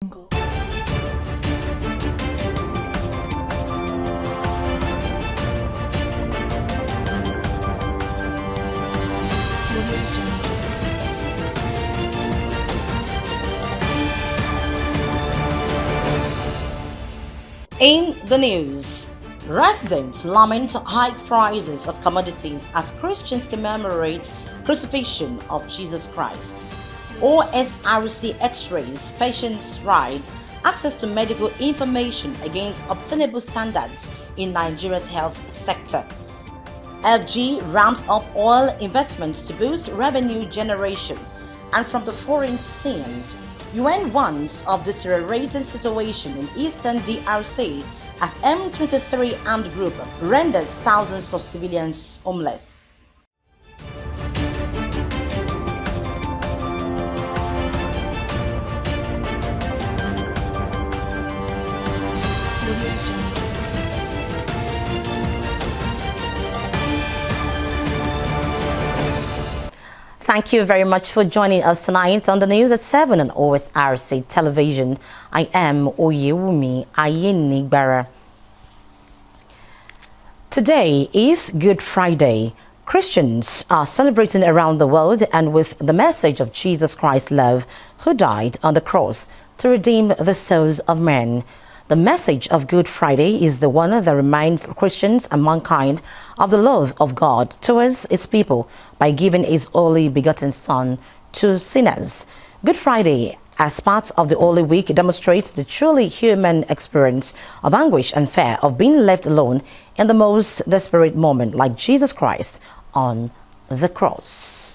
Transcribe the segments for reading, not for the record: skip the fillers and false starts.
In the news, residents lament high prices of commodities as Christians commemorate crucifixion of Jesus Christ. Osrc X-rays patients' rights access to medical information against obtainable standards in Nigeria's health sector. FG ramps up oil investments to boost revenue generation. And from the foreign scene, UN warns of deteriorating situation in eastern DRC as M23 armed group renders thousands of civilians homeless. Thank you very much for joining us tonight on the news at 7 on Osrc Television. I am Oyewumi Ayenigbara. Today is Good Friday. Christians are celebrating around the world and with the message of Jesus Christ's love, who died on the cross to redeem the souls of men. The message of Good Friday is the one that reminds Christians and mankind of the love of God towards His people by giving His only begotten Son to sinners. Good Friday, as part of the Holy Week, demonstrates the truly human experience of anguish and fear of being left alone in the most desperate moment, like Jesus Christ on the cross.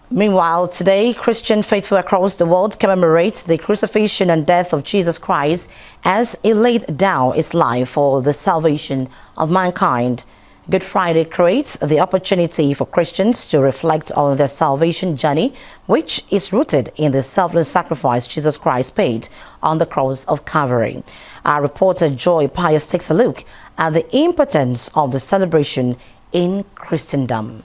Meanwhile, today, Christian faithful across the world commemorate the crucifixion and death of Jesus Christ as He laid down His life for the salvation of mankind. Good Friday creates the opportunity for Christians to reflect on their salvation journey, which is rooted in the selfless sacrifice Jesus Christ paid on the cross of Calvary. Our reporter Joy Pius takes a look at the importance of the celebration in Christendom.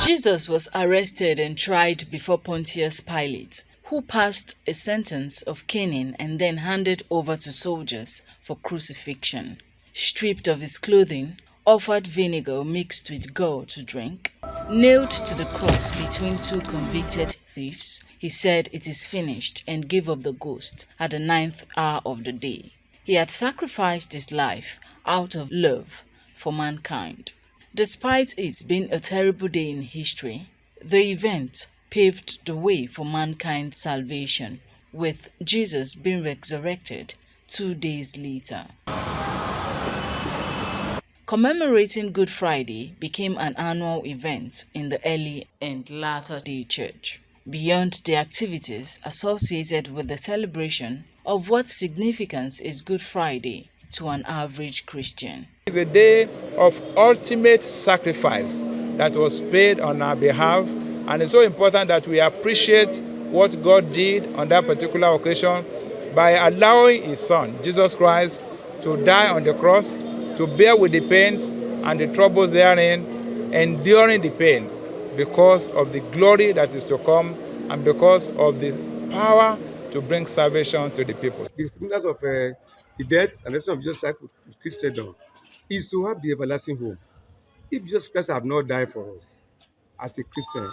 Jesus was arrested and tried before Pontius Pilate, who passed a sentence of caning and then handed over to soldiers for crucifixion. Stripped of his clothing, offered vinegar mixed with gall to drink, nailed to the cross between two convicted thieves, he said, "It is finished," and gave up the ghost at the 9th hour of the day. He had sacrificed his life out of love for mankind. Despite it being a terrible day in history, the event paved the way for mankind's salvation, with Jesus being resurrected 2 days later. Commemorating Good Friday became an annual event in the early and latter-day church. Beyond the activities associated with the celebration of what significance is Good Friday to an average Christian. It's a day of ultimate sacrifice that was paid on our behalf, and it's so important that we appreciate what God did on that particular occasion by allowing His Son, Jesus Christ, to die on the cross, to bear with the pains and the troubles therein, enduring the pain because of the glory that is to come and because of the power to bring salvation to the people. The significance of the death and resurrection of Jesus Christ with Christendom is to have the everlasting hope. If Jesus Christ had not died for us as a Christian,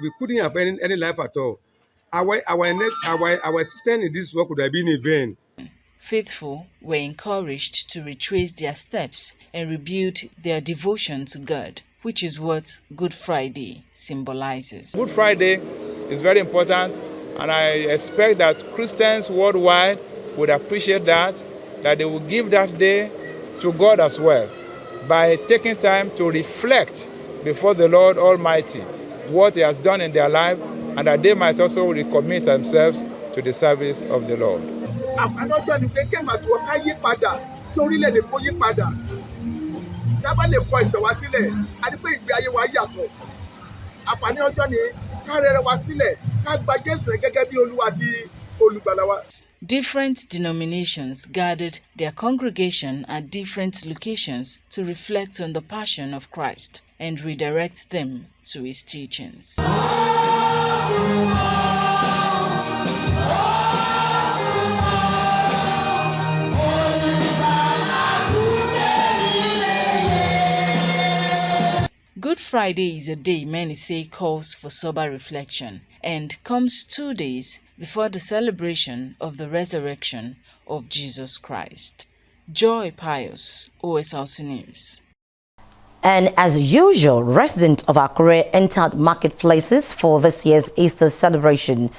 we couldn't have any life at all. Our existence in this world would have been in vain. Faithful were encouraged to retrace their steps and rebuild their devotion to God, which is what Good Friday symbolizes. Good Friday is very important, and I expect that Christians worldwide would appreciate that they will give that day to God as well, by taking time to reflect before the Lord Almighty what He has done in their life, and that they might also recommit themselves to the service of the Lord. Different denominations gathered their congregation at different locations to reflect on the passion of Christ and redirect them to his teachings. Good Friday is a day many say calls for sober reflection and comes 2 days before the celebration of the resurrection of Jesus Christ. Joy Pius, Osrc News. And as usual, residents of Akure entered marketplaces for this year's Easter celebration.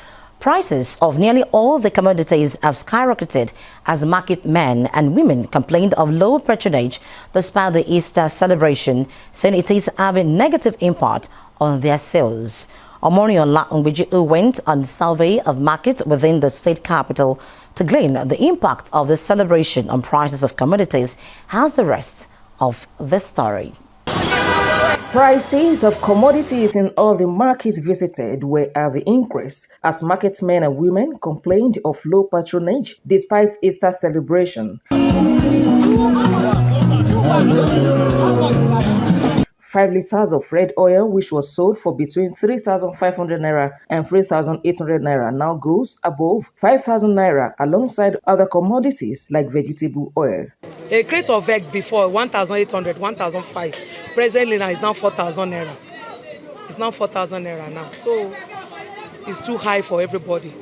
Prices of nearly all the commodities have skyrocketed as market men and women complained of low patronage despite the Easter celebration, saying it is having negative impact on their sales. Omoriola Ngbiji went on survey of markets within the state capital to glean the impact of the celebration on prices of commodities. How's the rest of the story? Prices of commodities in all the markets visited were at the increase as market men and women complained of low patronage despite Easter celebration. 5 liters of red oil, which was sold for between 3,500 naira and 3,800 naira, now goes above 5,000 naira alongside other commodities like vegetable oil. A crate of egg before 1,800, 1,500. Presently now it's now 4,000 naira. It's now 4,000 naira now. So it's too high for everybody,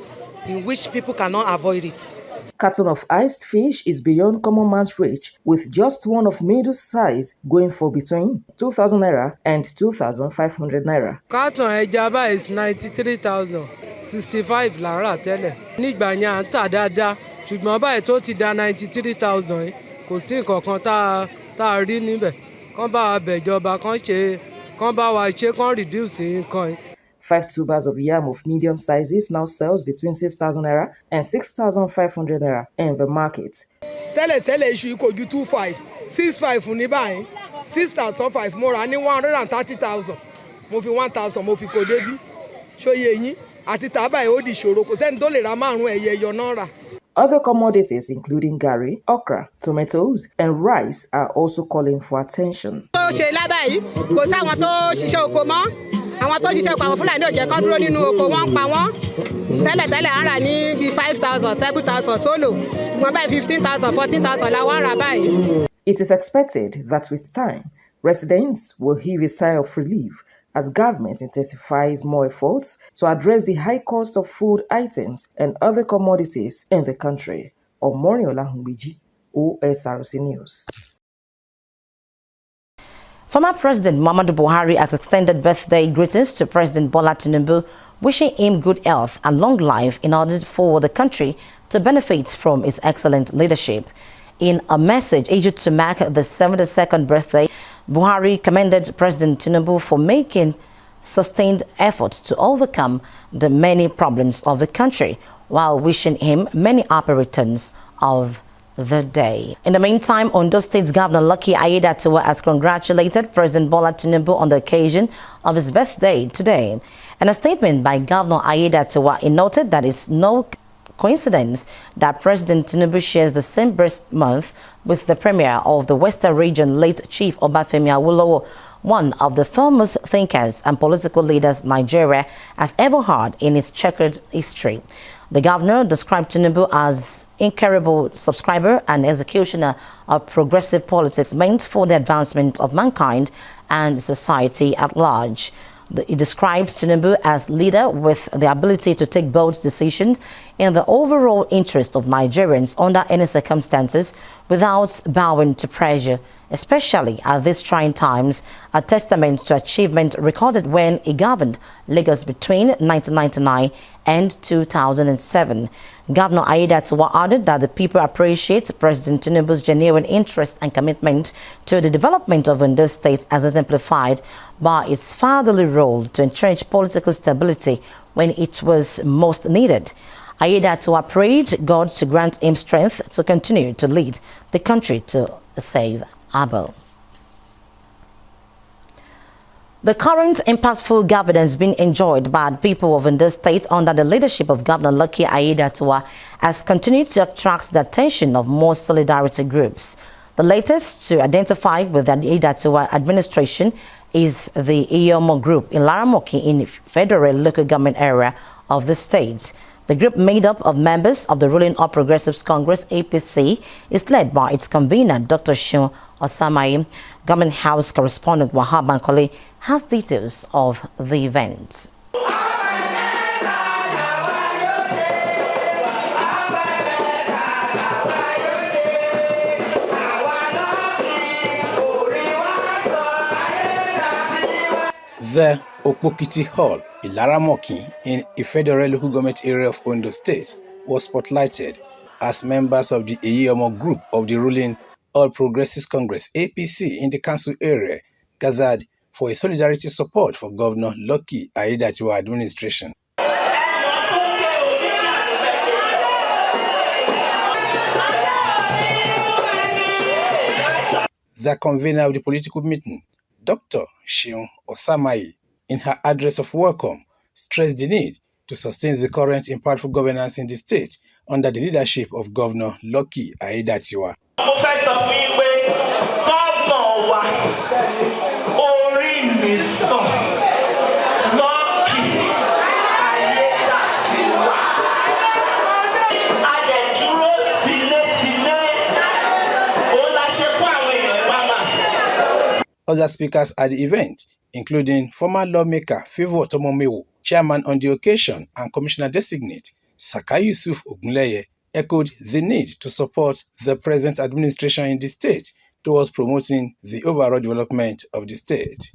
in which people cannot avoid it. Carton of iced fish is beyond common man's reach, with just one of middle size going for between 2,000 naira and 2,500 naira. Carton ẹja is 93,000, 65 lára tẹ́lẹ̀. Nígbà yẹn à ń tà dáadáa, ṣùgbọ́n báyìí tó ti da 93,000 kò sí nǹkan kan tá a rí níbẹ̀. Kán bá wa bẹ̀jọba kán bá wa ṣe kán reduce nǹkan. 5 tubers of yam of medium sizes now sells between 6,000 naira and 6,500 naira in the market. Tẹ́lẹ̀ iṣu kò ju 2,500, 6,500 ní báyìí, 6,500 mo rà ní 130,000. Mo fi 1,000 mo fi kó débí. Ṣóyè yín àti tàbá ó di ìṣòro, kò sẹ́ni tó lè ra márùn-ún ẹyẹ ẹyọ náà rà. Other commodities including garri, okra, tomatoes, and rice are also calling for attention. Tó ṣe lábàáyí kò sáwọn tó ṣiṣẹ́ oko mọ́. Àwọn tó ṣiṣẹ́ pa àwọn Fúlàní ò jẹ́ kán dúró nínú oko, wọ́n pa wọ́n. Tẹ́lẹ̀tẹ́lẹ̀ à ń rà ní bíi 5,000, 7,000 sólò. Ìwọ̀n báyìí 15,000, 14,000 la wá rà báyìí. It is expected that with time, residents will heave a sigh of relief as government intensifies more efforts to address the high cost of food items and other commodities in the country. Omoriola Ngbiji, Osrc News. Former President Muhammadu Buhari has extended birthday greetings to President Bola Tinubu, wishing him good health and long life in order for the country to benefit from his excellent leadership. In a message issued to mark the 72nd birthday, Buhari commended President Tinubu for making sustained efforts to overcome the many problems of the country, while wishing him many happy returns of the day. In the meantime, Ondo State's Governor Lucky Aiyedatiwa has congratulated President Bola Tinubu on the occasion of his birthday today. In a statement by Governor Aiyedatiwa, he noted that it's no coincidence that President Tinubu shares the same birth month with the Premier of the Western Region, late Chief Obafemi Awolowo, one of the foremost thinkers and political leaders Nigeria has ever had in its checkered history. The governor described Tinubu as incurable subscriber and executioner of progressive politics meant for the advancement of mankind and society at large. He describes Tinubu as leader with the ability to take bold decisions in the overall interest of Nigerians under any circumstances without bowing to pressure, especially at these trying times, a testament to achievement recorded when he governed Lagos between 1999 and 2007. Governor Aiyedatiwa added that the people appreciate President Tinubu's genuine interest and commitment to the development of Ondo State as exemplified by its fatherly role to entrench political stability when it was most needed. Aiyedatiwa prayed God to grant him strength to continue to lead the country to save Abel. The current impactful governance being enjoyed by the people of Ondo State under the leadership of Governor Lucky Aiyedatiwa has continued to attract the attention of more solidarity groups. The latest to identify with the Aiyedatiwa administration is the Iyomo Group in Laramoki in Federal Local Government area of the state. The group, made up of members of the ruling All Progressives Congress APC, is led by its convener, Dr. Seun Osamai. Government House correspondent Wahab Bankole has details of the event. The Opokiti Hall, Ilaramoki, in a federal local government area of Ondo State, was spotlighted as members of the Iyomo Group of the ruling All Progressives Congress APC in the council area gathered for a solidarity support for Governor Lucky Aiyedatiwa administration. The convener of the political meeting, Dr. Seun Osamai, in her address of welcome, stressed the need to sustain the current impactful governance in the state under the leadership of Governor Lucky Aiyedatiwa. Other speakers at the event, including former lawmaker Favour Tomomewo, chairman on the occasion and commissioner-designate Saka Yusuf Ogunleye, echoed the need to support the present administration in the state towards promoting the overall development of the state.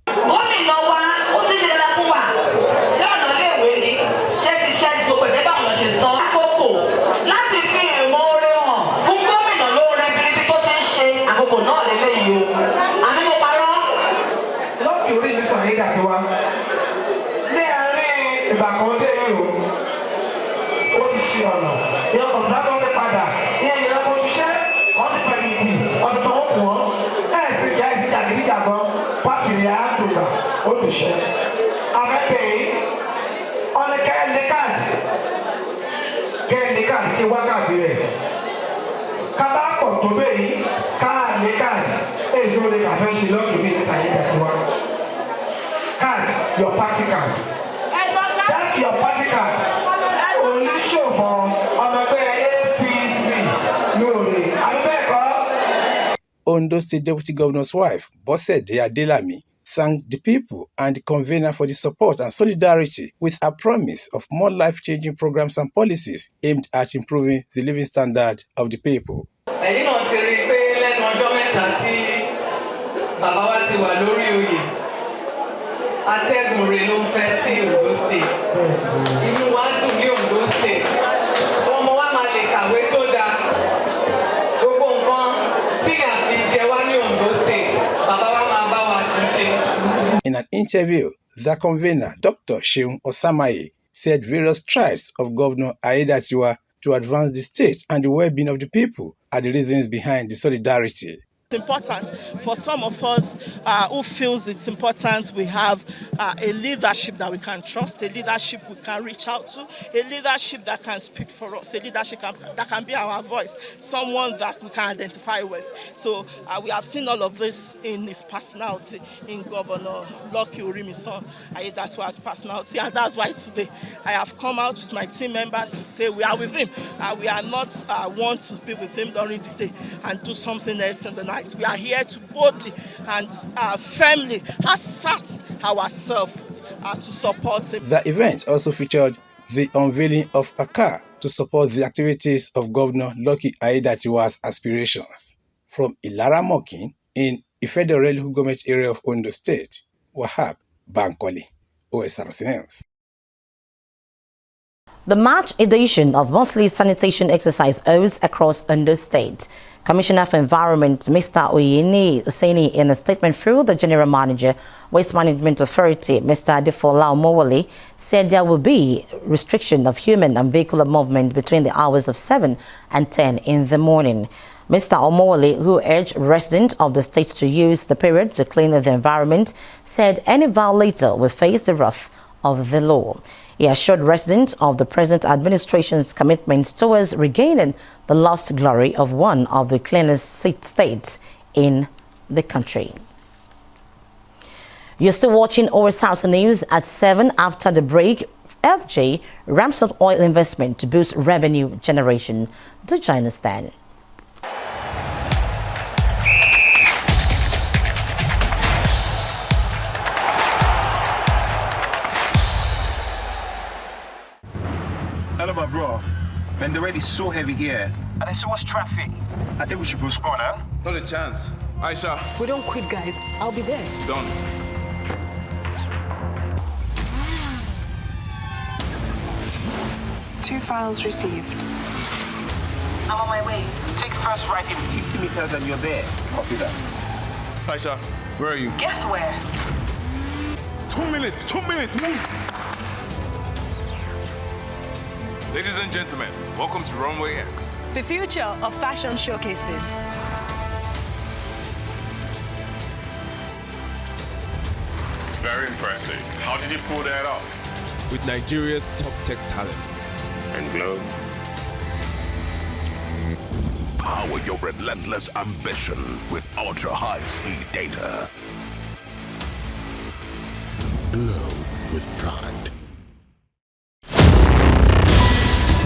Your party card. That's your party card. Only show for APC. No, Ondo State Deputy Governor's wife, Bosede Adelami, thanked the people and the convener for the support and solidarity with a promise of more life-changing programs and policies aimed at improving the living standard of the people. In an interview, the convener, Dr. Seun Osamai, said various strides of Governor Aiyedatiwa to advance the state and the well-being of the people are the reasons behind the solidarity. It's important for some of us who feels it's important. We have a leadership that we can trust, a leadership we can reach out to, a leadership that can speak for us, a leadership that can be our voice, someone that we can identify with. So we have seen all of this in his personality, in Governor Lucky Aiyedatiwa's personality, and that's why today I have come out with my team members to say we are with him. We are not want to be with him during the day and do something else in the night. We are here to boldly and firmly assert ourselves to support him. The event also featured the unveiling of a car to support the activities of Governor Lucky Aiyedatiwa's aspirations. From Ilaramoki in the federal government area of Ondo State, Wahab Bankole, Osrc News. The March edition of monthly sanitation exercise holds across Ondo State. Commissioner for Environment, Mr. Oyeni Oseni, in a statement through the General Manager, Waste Management Authority, Mr. Adefola Omowole, said there will be restriction of human and vehicular movement between the hours of 7 and 10 in the morning. Mr. Omowole, who urged residents of the state to use the period to clean the environment, said any violator will face the wrath of the law. He assured residents of the present administration's commitment towards regaining the lost glory of one of the cleanest states in the country. You're still watching Osrc News at 7. After the break, FJ ramps up oil investment to boost revenue generation. Do join us then. Hello, my bro. Man, the rain is so heavy here. And there's so much traffic. I think we should postpone, huh? Not a chance. Aisha. We don't quit, guys. I'll be there. Done. 2 files received. I'm on my way. Take first right in 50 meters and you're there. Copy that. Aisha, where are you? Guess where? 2 minutes. 2 minutes. Move. Ladies and gentlemen, welcome to Runway X. The future of fashion showcasing. Very impressive. How did you pull that off? With Nigeria's top tech talents. And Globe. Power your relentless ambition with ultra-high-speed data. Glow with pride.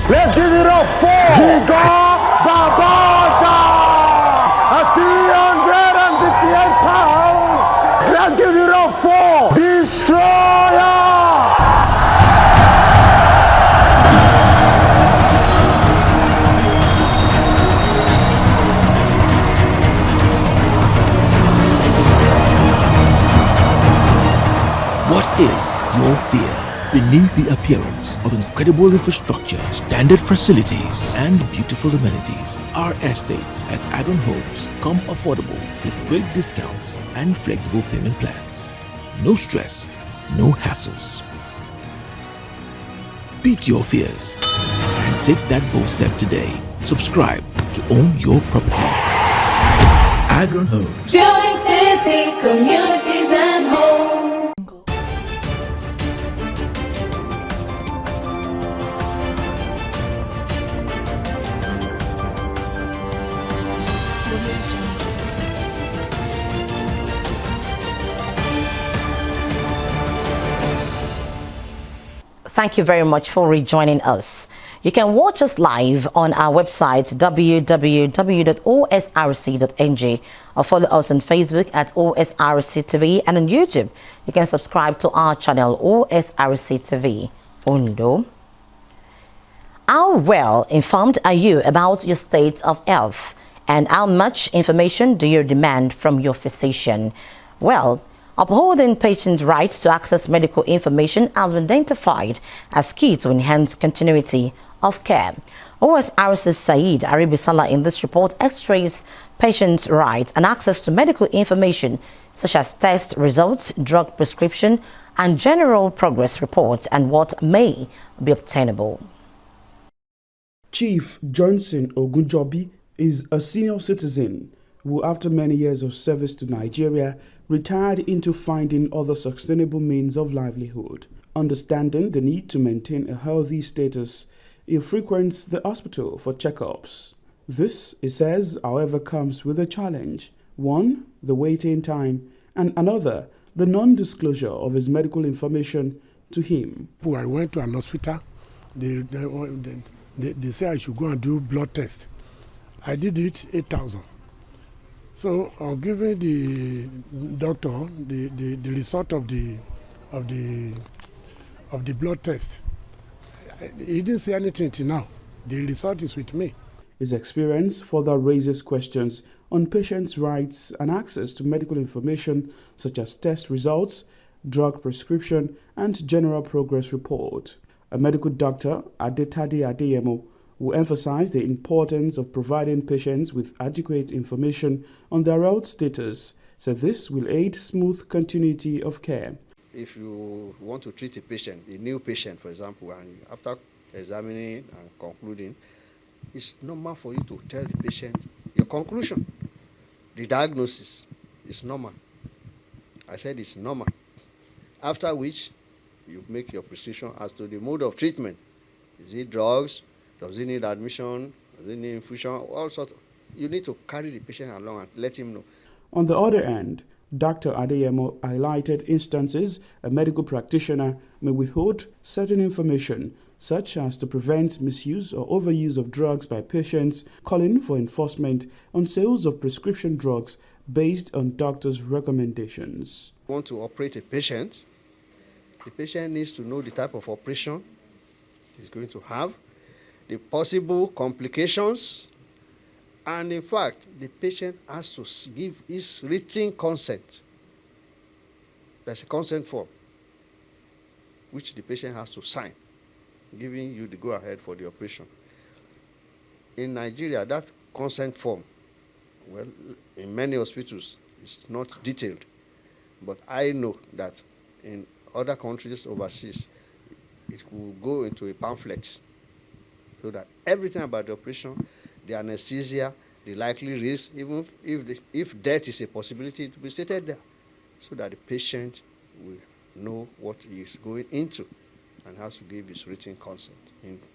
Let's give it up for Giga Babata at 368 pounds. Let's give it up for Destroyer. What is your fear? Beneath the appearance of incredible infrastructure, standard facilities, and beautiful amenities, our estates at Agron Homes come affordable with great discounts and flexible payment plans. No stress, no hassles. Beat your fears and take that bold step today. Subscribe to own your property. Agron Homes. Building cities, communities, and homes. Thank you very much for rejoining us. You can watch us live on our website www.osrc.ng or follow us on Facebook at OSRC TV, and on YouTube you can subscribe to our channel OSRC TV Ondo. How well informed are you about your state of health, and how much information do you demand from your physician? Well, upholding patients' rights to access medical information has been identified as key to enhance continuity of care. Osrc's Saeed Aribisala in this report x-rays patients' rights and access to medical information such as test results, drug prescription, and general progress reports, and what may be obtainable. Chief Johnson Ogunjobi is a senior citizen who, after many years of service to Nigeria, retired into finding other sustainable means of livelihood. Understanding the need to maintain a healthy status, he frequents the hospital for checkups. This, he says, however, comes with a challenge. One, the waiting time, and another, the non-disclosure of his medical information to him. I went to an hospital. They say I should go and do blood test. I did it 8,000. So on giving the doctor the result of the blood test, he didn't say anything till now. The result is with me. His experience further raises questions on patients' rights and access to medical information such as test results, drug prescription, and general progress report. A medical doctor, Adetade Adeyemo, who emphasized the importance of providing patients with adequate information on their health status, said this will aid smooth continuity of care. If you want to treat a patient, a new patient, for example, and after examining and concluding, it's normal for you to tell the patient your conclusion. The diagnosis is normal. I said it's normal. After which, you make your prescription as to the mode of treatment. Is it drugs? Does it need admission? Does it need infusion? All sorts. You need to carry the patient along and let him know. On the other hand, Dr. Adeyemo highlighted instances a medical practitioner may withhold certain information, such as to prevent misuse or overuse of drugs by patients, calling for enforcement on sales of prescription drugs based on doctors' recommendations. Want to operate a patient, the patient needs to know the type of operation he's going to have, the possible complications, and in fact, the patient has to give his written consent. There's a consent form which the patient has to sign, giving you the go-ahead for the operation. In Nigeria, that consent form, well, in many hospitals, it's not detailed. But I know that in other countries overseas, it will go into a pamphlet so that everything about the operation, the anesthesia, the likely risk, even if death is a possibility, it will be stated there so that the patient will know what he is going into and has to give his written consent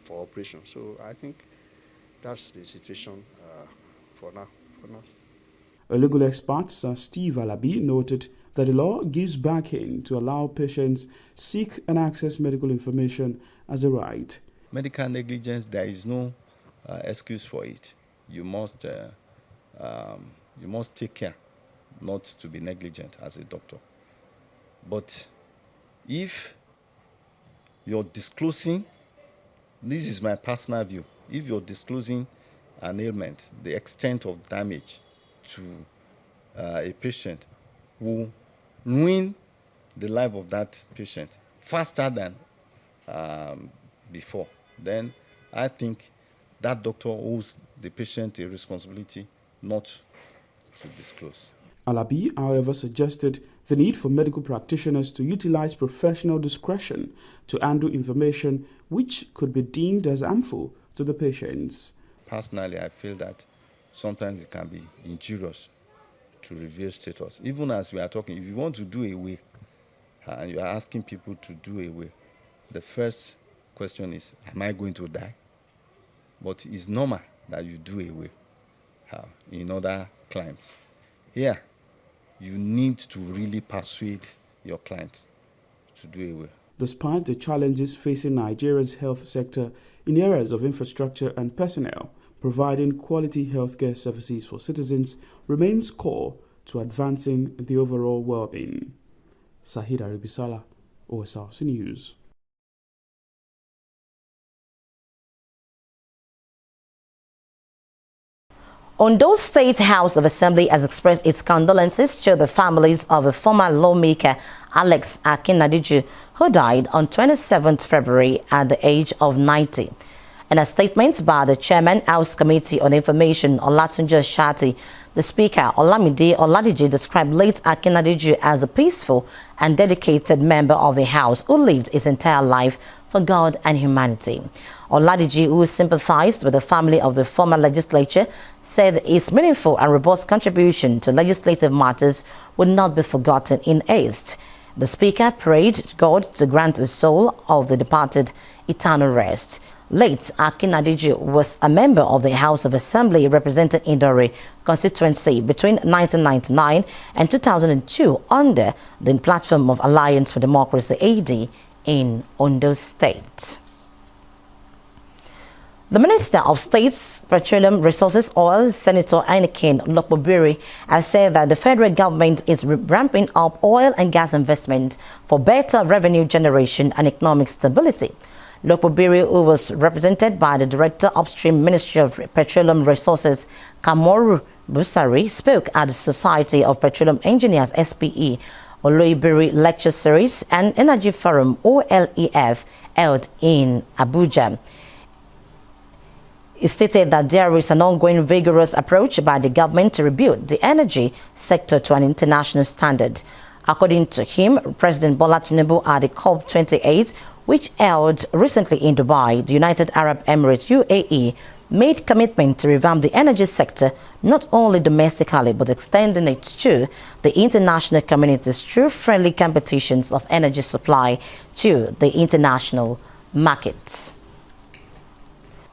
for operation. So I think that's the situation for now. A legal expert, Sir Steve Alabi, noted that the law gives backing to allow patients seek and access medical information as a right. Medical negligence, there is no excuse for it. You must take care not to be negligent as a doctor. But if you're disclosing, this is my personal view, if you're disclosing an ailment, the extent of damage to a patient will ruin the life of that patient faster than before, then I think that doctor owes the patient a responsibility not to disclose. Alabi, however, suggested the need for medical practitioners to utilize professional discretion to handle information which could be deemed as harmful to the patients. Personally, I feel that sometimes it can be injurious to reveal status. Even as we are talking, if you want to do a will and you are asking people to do a will, the first question is, am I going to die? But it's normal that you do a will in other clients. Here, you need to really persuade your clients to do a will. Despite the challenges facing Nigeria's health sector in areas of infrastructure and personnel, providing quality healthcare services for citizens remains core to advancing the overall well-being. Sahid Aribisala, Osrc News. Ondo State House of Assembly has expressed its condolences to the families of a former lawmaker, Alex Akinadiju, who died on 27th February at the age of 90. In a statement by the Chairman, House Committee on Information, Olatunji Shati, the Speaker, Olamide Oladije, described late Akinadiju as a peaceful and dedicated member of the House who lived his entire life for God and humanity. Oladije, who sympathized with the family of the former legislature, said his meaningful and robust contribution to legislative matters would not be forgotten in haste. The Speaker prayed God to grant the soul of the departed eternal rest. Late Akinadiju was a member of the House of Assembly representing Idore constituency between 1999 and 2002 under the platform of Alliance for Democracy AD in Ondo State. The Minister of State's Petroleum Resources Oil, Senator Anakin Lokpobiri, has said that the federal government is ramping up oil and gas investment for better revenue generation and economic stability. Lokpobiri, who was represented by the Director Upstream Ministry of Petroleum Resources, Kamoru Busari, spoke at the Society of Petroleum Engineers SPE Oloibiri Lecture Series and Energy Forum OLEF held in Abuja. He stated that there is an ongoing vigorous approach by the government to rebuild the energy sector to an international standard. According to him, President Bola Tinubu at the COP28, which held recently in Dubai, the United Arab Emirates UAE, made commitment to revamp the energy sector not only domestically but extending it to the international communities through friendly competitions of energy supply to the international markets.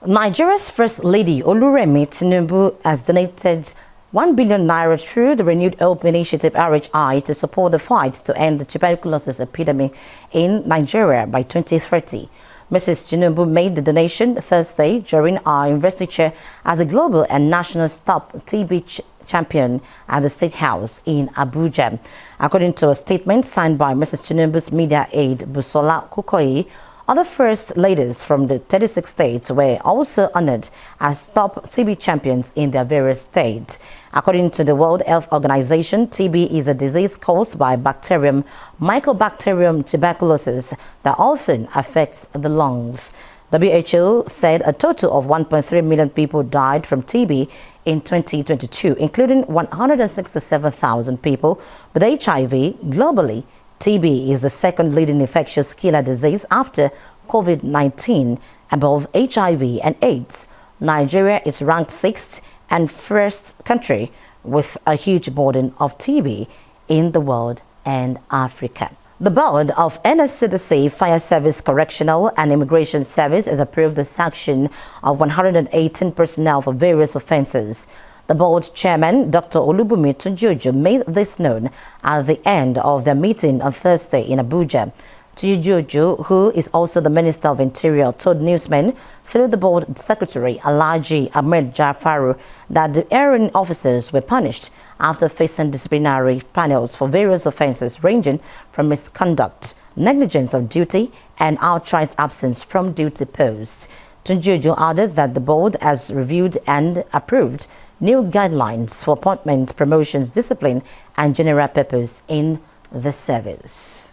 Nigeria's First Lady Oluremi Tinubu has donated 1 billion naira through the renewed Hope Initiative RHI to support the fight to end the tuberculosis epidemic in Nigeria by 2030. Mrs. Tinubu made the donation Thursday during our investiture as a global and national Stop TB champion at the State House in Abuja. According to a statement signed by Mrs. Tinubu's media aide Busola Kukoyi, other first ladies from the 36 states were also honored as top TB champions in their various states. According to the World Health Organization, TB is a disease caused by bacterium Mycobacterium tuberculosis that often affects the lungs. WHO said a total of 1.3 million people died from TB in 2022, including 167,000 people with HIV globally. TB is the second leading infectious killer disease after COVID-19, above HIV and AIDS. Nigeria is ranked 6th and first country with a huge burden of TB in the world and Africa. The board of NSCDC, Fire Service, Correctional and Immigration Service has approved the sanction of 118 personnel for various offences. The board chairman, Dr. Olubunmi Tunjuju, made this known at the end of their meeting on Thursday in Abuja. Tunjuju, who is also the Minister of Interior, told newsmen through the board secretary, Alhaji Ahmed Jafaru, that the erring officers were punished after facing disciplinary panels for various offences ranging from misconduct, negligence of duty, and outright absence from duty post. Tunjuju added that the board has reviewed and approved new guidelines for appointment, promotions, discipline, and general purpose in the service.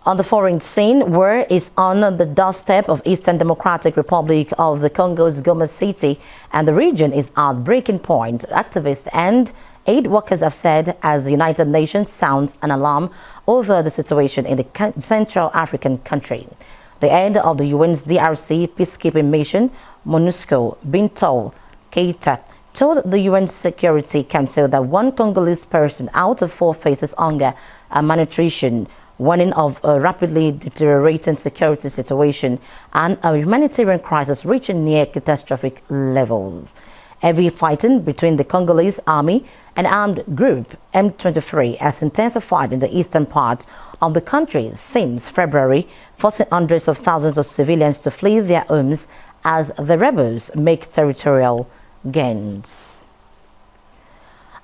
On the foreign scene, war is on the doorstep of Eastern Democratic Republic of the Congo's Goma City, and the region is at breaking point, activists and aid workers have said, as the United Nations sounds an alarm over the situation in the Central African country. The head of the UN's DRC peacekeeping mission, MONUSCO, Bintou Keita, told the UN Security Council that one Congolese person out of 4 faces hunger and malnutrition, warning of a rapidly deteriorating security situation and a humanitarian crisis reaching near catastrophic level. Heavy fighting between the Congolese army and armed group M23 has intensified in the eastern part of the country since February, forcing hundreds of thousands of civilians to flee their homes as the rebels make territorial gains.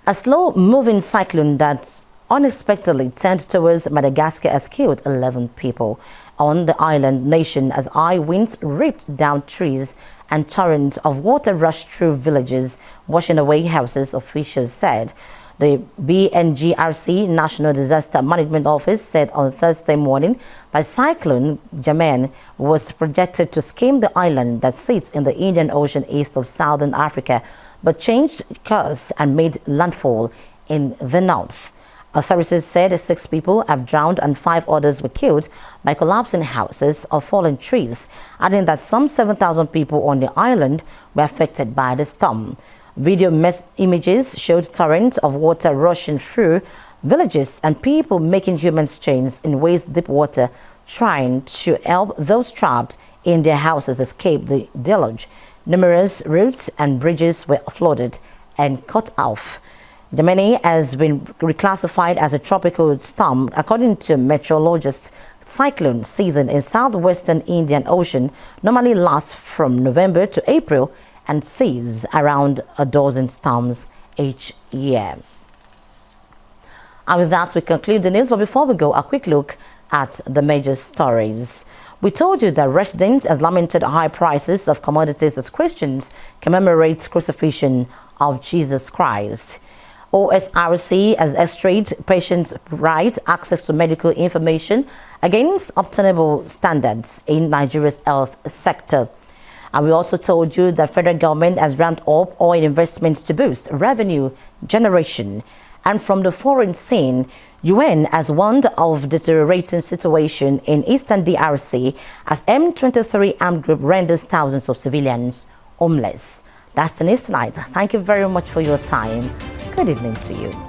A slow-moving cyclone that unexpectedly turned towards Madagascar has killed 11 people on the island nation as high winds ripped down trees and torrents of water rushed through villages, washing away houses, officials said. The BNGRC National Disaster Management Office said on Thursday morning that Cyclone Germain was projected to skim the island that sits in the Indian Ocean east of southern Africa, but changed course and made landfall in the north. Authorities said 6 people have drowned and 5 others were killed by collapsing houses or fallen trees, adding that some 7,000 people on the island were affected by the storm. Video images showed torrents of water rushing through villages and people making human chains in waist deep water, trying to help those trapped in their houses escape the deluge. Numerous roads and bridges were flooded and cut off. Germany has been reclassified as a tropical storm. According to meteorologists, cyclone season in southwestern Indian Ocean normally lasts from November to April and sees around a dozen storms each year. And with that, we conclude the news. But before we go, a quick look at the major stories. We told you that residents have lamented high prices of commodities as Christians commemorate crucifixion of Jesus Christ. Osrc has estranged patients' rights access to medical information against obtainable standards in Nigeria's health sector. And we also told you that federal government has ramped up oil investments to boost revenue generation. And from the foreign scene, UN has warned of deteriorating situation in eastern DRC as M23 armed group renders thousands of civilians homeless. That's the news tonight. Thank you very much for your time. Good evening to you.